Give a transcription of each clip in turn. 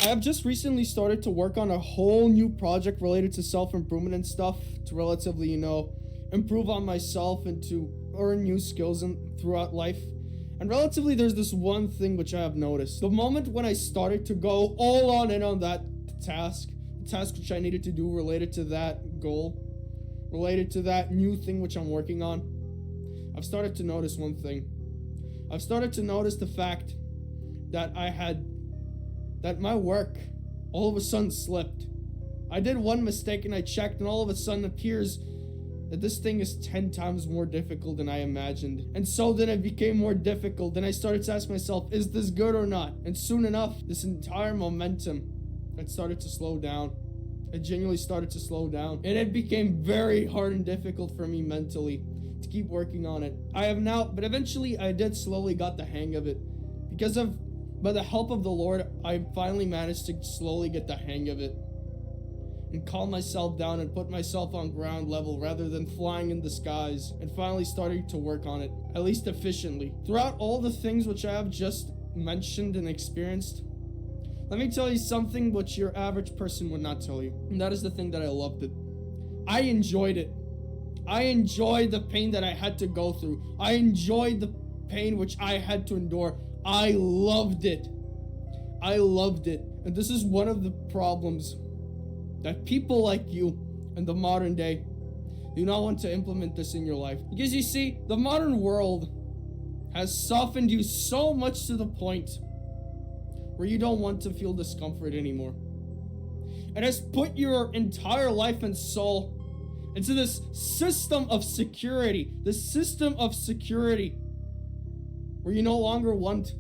I have just recently started to work on a whole new project related to self-improvement and stuff to relatively, improve on myself and to earn new skills throughout life. And relatively, there's this one thing which I have noticed. The moment when I started to go all on in on that task, the task which I needed to do related to that goal, related to that new thing which I'm working on, I've started to notice one thing. I've started to notice the fact that that my work all of a sudden slipped. I did one mistake and I checked, and all of a sudden appears that this thing is 10 times more difficult than I imagined. And so then it became more difficult. Then I started to ask myself, is this good or not? And soon enough, this entire momentum, it started to slow down. It genuinely started to slow down. And it became very hard and difficult for me mentally to keep working on it. But eventually I did slowly got the hang of it. By the help of the Lord, I finally managed to slowly get the hang of it. And calm myself down and put myself on ground level rather than flying in the skies, and finally starting to work on it, at least efficiently. Throughout all the things which I have just mentioned and experienced, let me tell you something which your average person would not tell you. And that is the thing that I loved it. I enjoyed it. I enjoyed the pain that I had to go through. I enjoyed the pain which I had to endure. I loved it. I loved it. And this is one of the problems that people like you in the modern day do not want to implement this in your life. Because you see, the modern world has softened you so much to the point where you don't want to feel discomfort anymore. It has put your entire life and soul into this system of security. Where you no longer want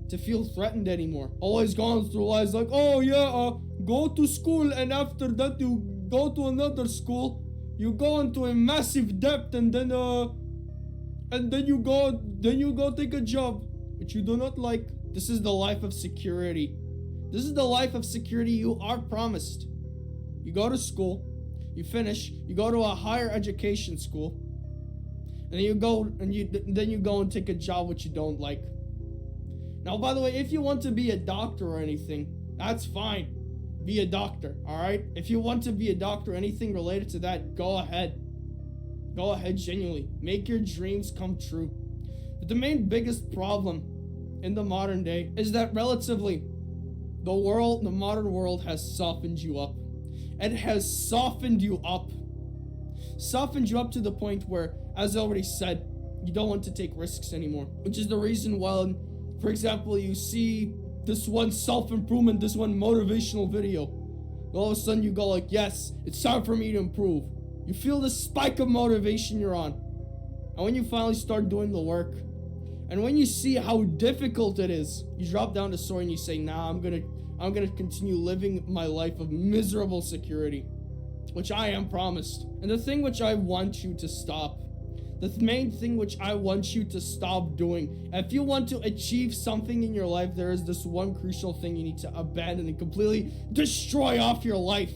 to feel threatened anymore. Always going through lives like, oh yeah, go to school, and after that you go to another school, you go into a massive debt, and then you go take a job which you do not like. This is the life of security. This is the life of security you are promised. You go to school, you finish, you go to a higher education school, and then you go and take a job which you don't like. Now, by the way, if you want to be a doctor or anything, that's fine. Be a doctor, alright? If you want to be a doctor or anything related to that, go ahead. Go ahead, genuinely. Make your dreams come true. But the biggest problem in the modern day is that relatively, the modern world has softened you up. It has softened you up. Softened you up to the point where, as I already said, you don't want to take risks anymore. Which is the reason why, for example, you see this one self-improvement, this one motivational video. All of a sudden you go like, yes, it's time for me to improve. You feel the spike of motivation you're on. And when you finally start doing the work, and when you see how difficult it is, you drop down the sword and you say, nah, I'm gonna continue living my life of miserable security, which I am promised. And the thing which I want you to stop, the main thing which I want you to stop doing, if you want to achieve something in your life, there is this one crucial thing you need to abandon and completely destroy off your life.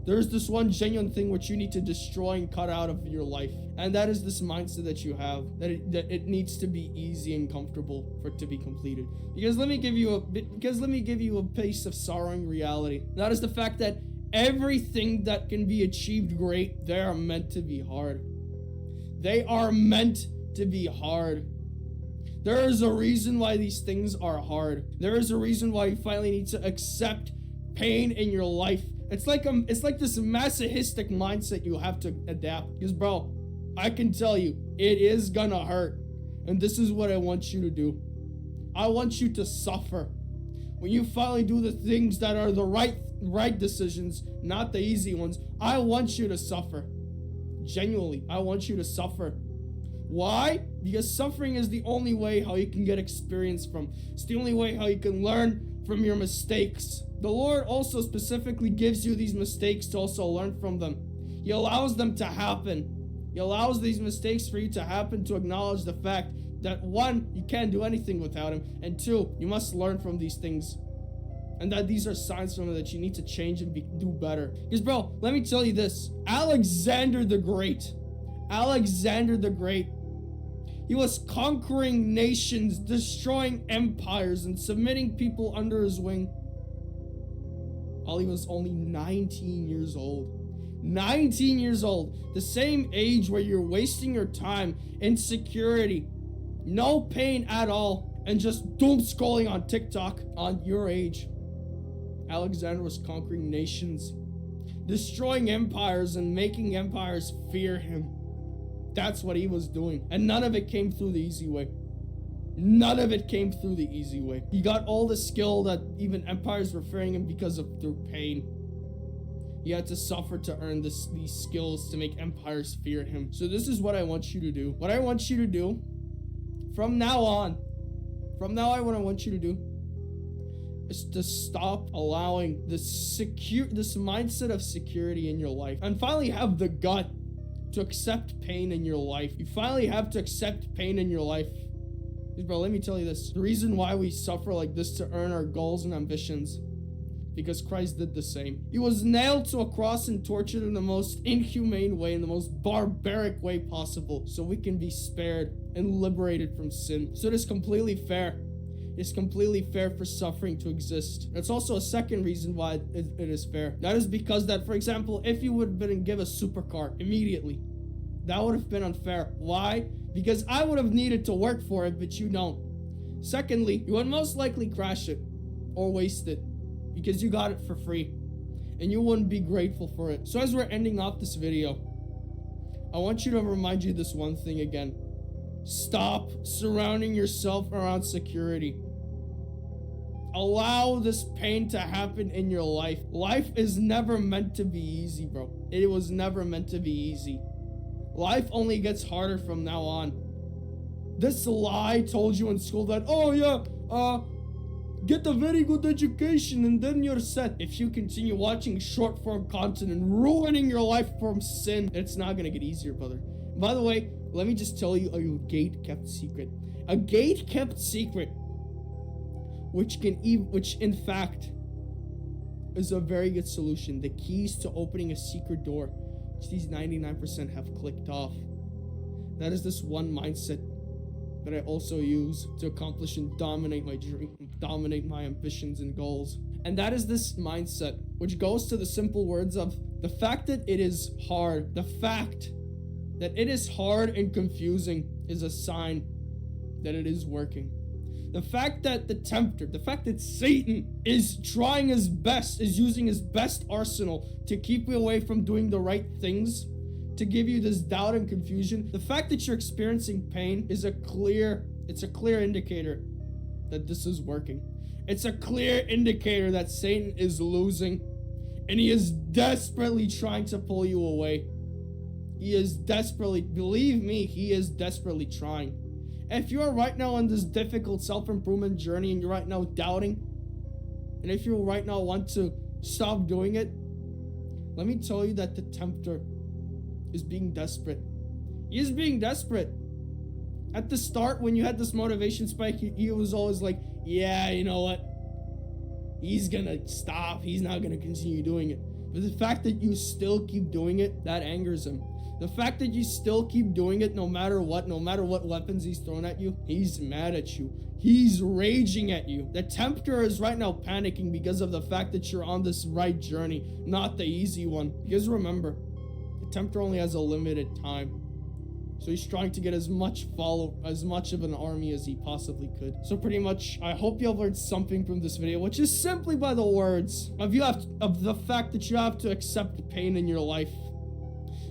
There's this one genuine thing which you need to destroy and cut out of your life. And that is this mindset that you have, that it needs to be easy and comfortable for it to be completed. Because let me give you a piece of sorrowing reality. That is the fact that everything that can be achieved great, they are meant to be hard. They are meant to be hard. There is a reason why these things are hard. There is a reason why you finally need to accept pain in your life. It's like this masochistic mindset you have to adapt. Because bro, I can tell you, it is gonna hurt. And this is what I want you to do. I want you to suffer. When you finally do the things that are the right decisions, not the easy ones, I want you to suffer. Genuinely, I want you to suffer. Why? Because suffering is the only way how you can get experience from. It's the only way how you can learn from your mistakes. The Lord also specifically gives you these mistakes to also learn from them. He allows them to happen. He allows these mistakes for you to happen to acknowledge the fact that one, you can't do anything without him, and two, you must learn from these things. And that these are signs from him that you need to change and do better. Because bro, let me tell you this. Alexander the Great, he was conquering nations, destroying empires, and submitting people under his wing. while he was only 19 years old. 19 years old, the same age where you're wasting your time in security, no pain at all, and just doom scrolling on TikTok on your age. Alexander was conquering nations, destroying empires and making empires fear him. That's what he was doing. And none of it came through the easy way. None of it came through the easy way. He got all the skill that even empires were fearing him because of their pain. He had to suffer to earn these skills to make empires fear him. So this is what I want you to do. What I want you to do from now on, what I want you to do is to stop allowing this mindset of security in your life and finally have the gut to accept pain in your life. You finally have to accept pain in your life. Bro, let me tell you this. The reason why we suffer like this to earn our goals and ambitions, because Christ did the same. He was nailed to a cross and tortured in the most inhumane way, in the most barbaric way possible, so we can be spared and liberated from sin. So it is completely fair. It's completely fair for suffering to exist. That's also a second reason why it is fair. That is because that, for example, if you would have been given a supercar immediately, that would have been unfair. Why? Because I would have needed to work for it, but you don't. Secondly, you would most likely crash it or waste it because you got it for free and you wouldn't be grateful for it. So as we're ending off this video, I want you to remind you this one thing again. Stop surrounding yourself around security. Allow this pain to happen in your life. Life is never meant to be easy, bro. It was never meant to be easy. Life only gets harder from now on. This lie told you in school that, oh yeah, get a very good education and then you're set. If you continue watching short form content and ruining your life from sin, it's not gonna get easier, brother. By the way, let me just tell you a gate-kept secret. A gate-kept secret, which in fact is a very good solution. The keys to opening a secret door, which these 99% have clicked off. That is this one mindset that I also use to accomplish and dominate my dream, dominate my ambitions and goals. And that is this mindset, which goes to the simple words of the fact that it is hard. The fact that it is hard and confusing is a sign that it is working. The fact that the tempter, the fact that Satan is trying his best, is using his best arsenal to keep you away from doing the right things, to give you this doubt and confusion. The fact that you're experiencing pain is a clear indicator that this is working. It's a clear indicator that Satan is losing and he is desperately trying to pull you away. He is desperately, believe me, he is desperately trying. If you are right now on this difficult self-improvement journey and you're right now doubting, and if you right now want to stop doing it, let me tell you that the tempter is being desperate. He is being desperate. At the start, when you had this motivation spike, he was always like, yeah, you know what? He's gonna stop. He's not gonna continue doing it. But the fact that you still keep doing it, that angers him. The fact that you still keep doing it no matter what weapons he's thrown at you, he's mad at you. He's raging at you. The tempter is right now panicking because of the fact that you're on this right journey, not the easy one. Because remember, the tempter only has a limited time. So he's trying to get as much of an army as he possibly could. So pretty much, I hope you have learned something from this video, which is simply by the words of the fact that you have to accept pain in your life.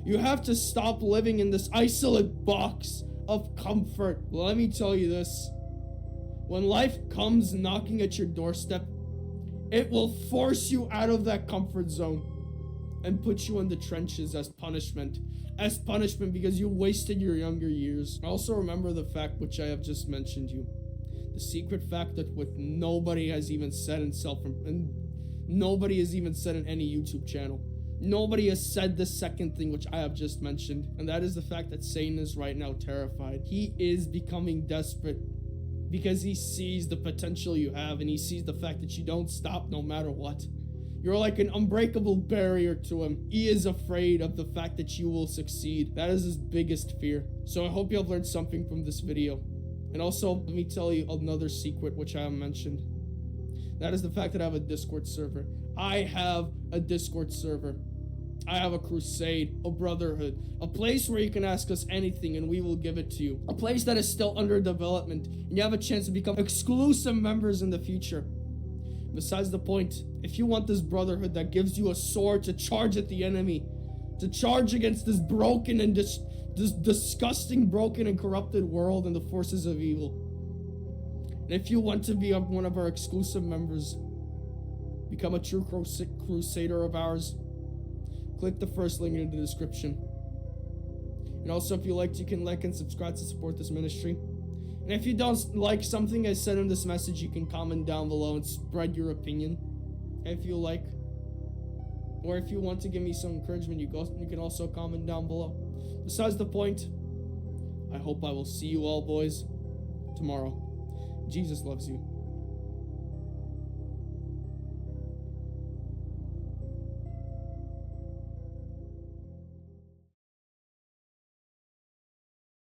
You have to stop living in this isolate box of comfort. Let me tell you this. When life comes knocking at your doorstep, it will force you out of that comfort zone and put you in the trenches as punishment. As punishment because you wasted your younger years. Also remember the fact which I have just mentioned you. The secret fact that what nobody has even said in nobody has even said in any YouTube channel. Nobody has said the second thing which I have just mentioned, and that is the fact that Satan is right now terrified. He is becoming desperate because he sees the potential you have, and he sees the fact that you don't stop no matter what. You're like an unbreakable barrier to him. He is afraid of the fact that you will succeed. That is his biggest fear. So I hope you have learned something from this video. And also, let me tell you another secret which I have mentioned. That is the fact that I have a Discord server. I have a Discord server. I have a Crusade, a Brotherhood, a place where you can ask us anything and we will give it to you. A place that is still under development and you have a chance to become exclusive members in the future. Besides the point, if you want this Brotherhood that gives you a sword to charge at the enemy, to charge against this broken and this disgusting, broken and corrupted world and the forces of evil. And if you want to be one of our exclusive members, become a true crusader of ours, click the first link in the description. And also, if you liked, you can like and subscribe to support this ministry. And if you don't like something I said in this message, you can comment down below and spread your opinion if you like. Or if you want to give me some encouragement, you can also comment down below. Besides the point, I hope I will see you all, boys, tomorrow. Jesus loves you.